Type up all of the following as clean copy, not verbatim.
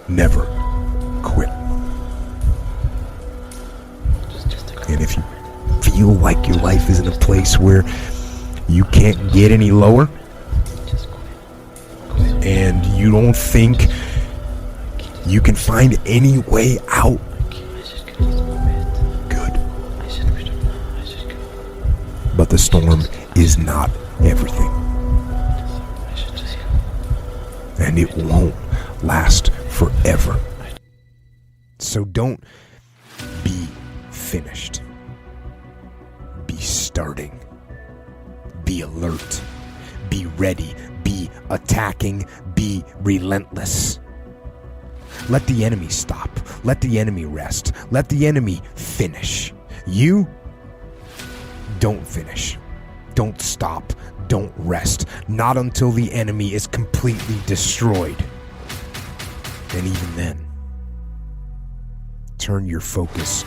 Never quit. And if you feel like your life is in a place where you can't get any lower, and you don't think you can find any way out, good. But the storm is not everything. And it won't last forever. So don't be finished. Be starting. Be alert. Be ready. Be attacking. Be relentless. Let the enemy stop. Let the enemy rest. Let the enemy finish. You don't finish. Don't stop. Don't rest. Not until the enemy is completely destroyed. And even then, turn your focus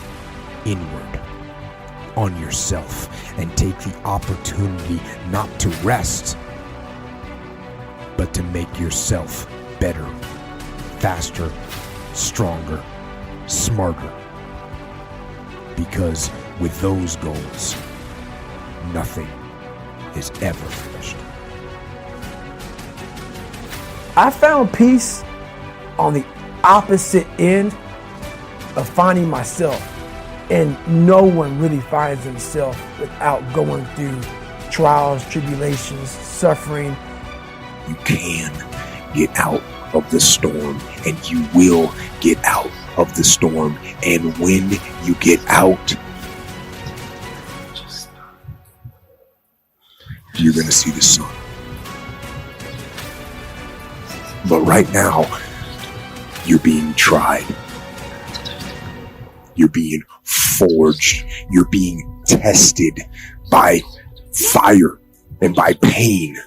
inward on yourself and take the opportunity not to rest, but to make yourself better, faster, stronger, smarter. Because with those goals, nothing is ever finished. I found peace on the opposite end of finding myself, and no one really finds themselves without going through trials, tribulations, suffering. You can get out of the storm, and you will get out of the storm. And when you get out, you're going to see the sun. But right now, you're being tried. You're being forged. You're being tested by fire and by pain.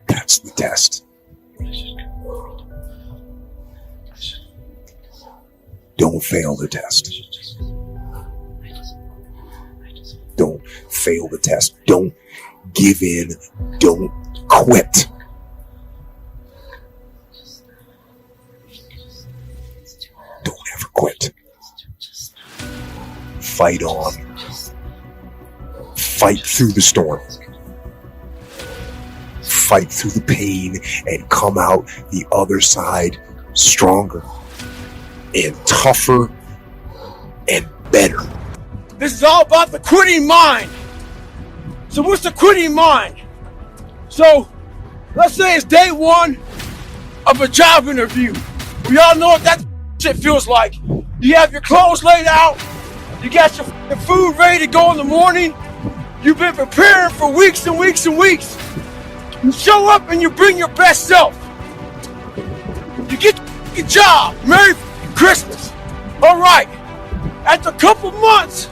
That's the test. Don't fail the test. Don't fail the test. Don't give in. Don't quit. Don't ever quit. Fight on. Fight through the storm. Fight through the pain and come out the other side stronger and tougher and better. This is all about the quitting mind. So what's the quitting mind? So let's say it's day one of a job interview. We all know what that shit feels like. You have your clothes laid out. You got your food ready to go in the morning. You've been preparing for weeks and weeks and weeks. You show up and you bring your best self. You get your job. Merry Christmas. All right. After a couple months,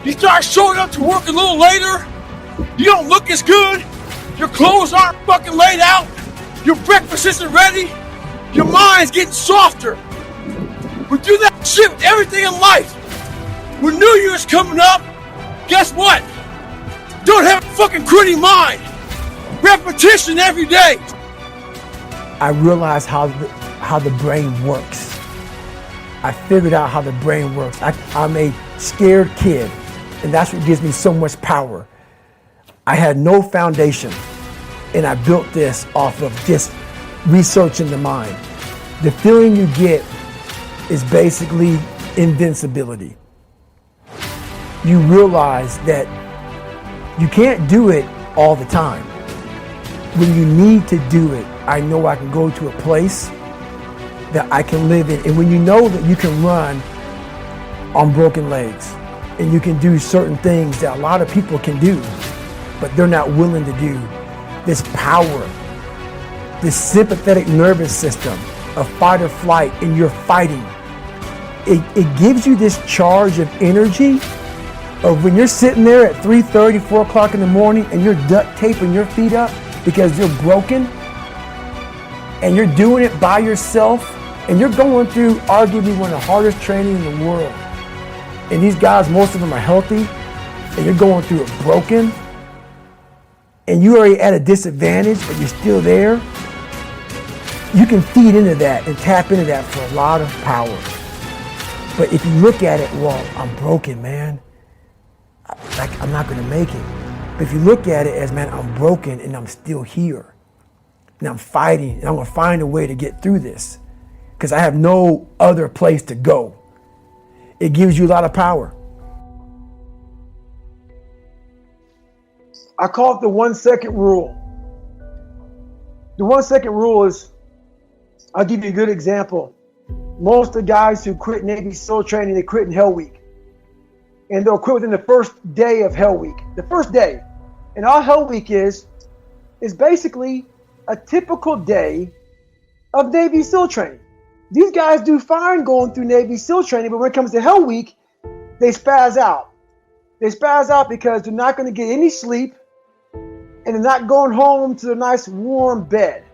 you start showing up to work a little later. You don't look as good. Your clothes aren't fucking laid out. Your breakfast isn't ready. Your mind's getting softer. We do that shit with everything in life. When New Year's coming up, guess what? Don't have a fucking quitting mind. Repetition every day. I realized how how the brain works. I figured out how the brain works. I'm a scared kid, and that's what gives me so much power. I had no foundation, and I built this off of just researching the mind. The feeling you get is basically invincibility. You realize that you can't do it all the time. When you need to do it, I know I can go to a place that I can live in. And when you know that you can run on broken legs and you can do certain things that a lot of people can do, but they're not willing to do, this power, this sympathetic nervous system of fight or flight, and you're fighting, it gives you this charge of energy of when you're sitting there at 3:30, 4 o'clock in the morning and you're duct taping your feet up because you're broken and you're doing it by yourself and you're going through arguably one of the hardest training in the world. And these guys, most of them are healthy, and you're going through it broken and you're already at a disadvantage, but you're still there. You can feed into that and tap into that for a lot of power. But if you look at it, well, I'm broken, man. I'm not gonna make it. But if you look at it as, man, I'm broken and I'm still here. And I'm fighting and I'm gonna find a way to get through this because I have no other place to go. It gives you a lot of power. I call it the 1 second rule. The 1 second rule is, I'll give you a good example. Most of the guys who quit Navy SEAL training, they quit in Hell Week. And they'll quit within the first day of Hell Week. The first day. And all Hell Week is basically a typical day of Navy SEAL training. These guys do fine going through Navy SEAL training, but when it comes to Hell Week, they spaz out. They spaz out because they're not going to get any sleep and they're not going home to a nice warm bed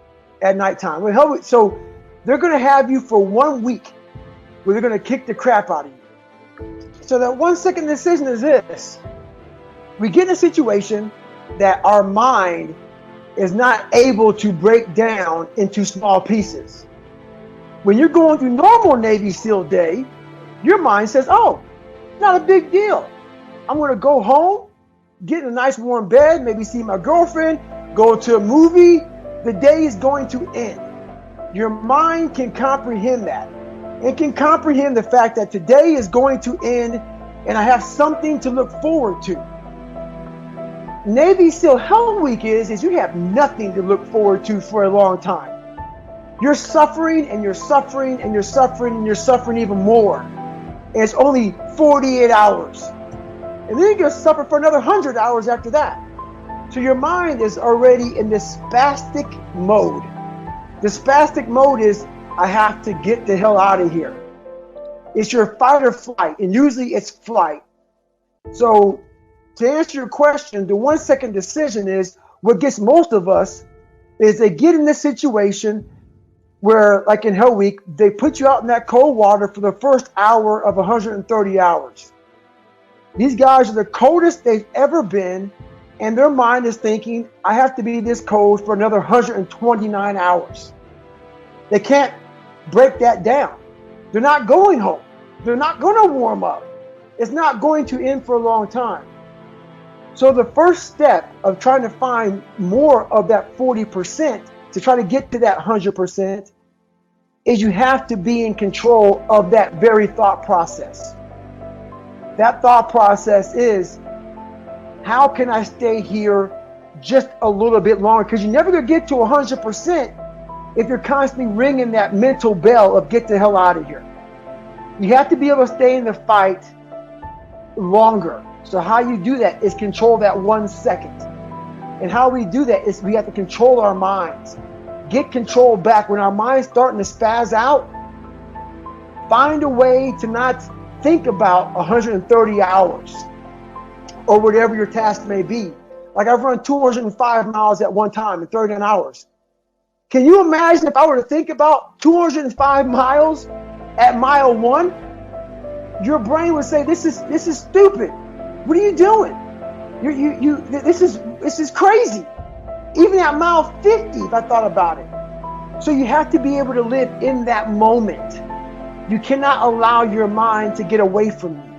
at nighttime. So they're going to have you for 1 week where they're going to kick the crap out of you. So that 1 second decision is this. We get in a situation that our mind is not able to break down into small pieces. When you're going through normal Navy SEAL day, your mind says, oh, not a big deal. I'm going to go home, get in a nice warm bed, maybe see my girlfriend, go to a movie. The day is going to end. Your mind can comprehend that. It can comprehend the fact that today is going to end and I have something to look forward to. Navy SEAL Hell Week is you have nothing to look forward to for a long time. You're suffering and you're suffering and you're suffering and you're suffering even more. And it's only 48 hours. And then you're going to suffer for another 100 hours after that. So your mind is already in this spastic mode. The spastic mode is, I have to get the hell out of here. It's your fight or flight, and usually it's flight. So to answer your question, the 1 second decision is what gets most of us is they get in this situation where, like in Hell Week, they put you out in that cold water for the first hour of 130 hours. These guys are the coldest they've ever been, and their mind is thinking, I have to be this cold for another 129 hours. They can't break that down. They're not going home. They're not going to warm up. It's not going to end for a long time. So the first step of trying to find more of that 40% to try to get to that 100% is you have to be in control of that very thought process. That thought process is, how can I stay here just a little bit longer? Because you're never going to get to 100% if you're constantly ringing that mental bell of get the hell out of here. You have to be able to stay in the fight longer. So how you do that is control that 1 second. And how we do that is we have to control our minds. Get control back. When our mind's starting to spaz out, find a way to not think about 130 hours or whatever your task may be. Like I've run 205 miles at one time in 39 hours. Can you imagine if I were to think about 205 miles at mile 1? Your brain would say, this is stupid. What are you doing? This is crazy. Even at mile 50, if I thought about it, So you have to be able to live in that moment. You cannot allow your mind to get away from you.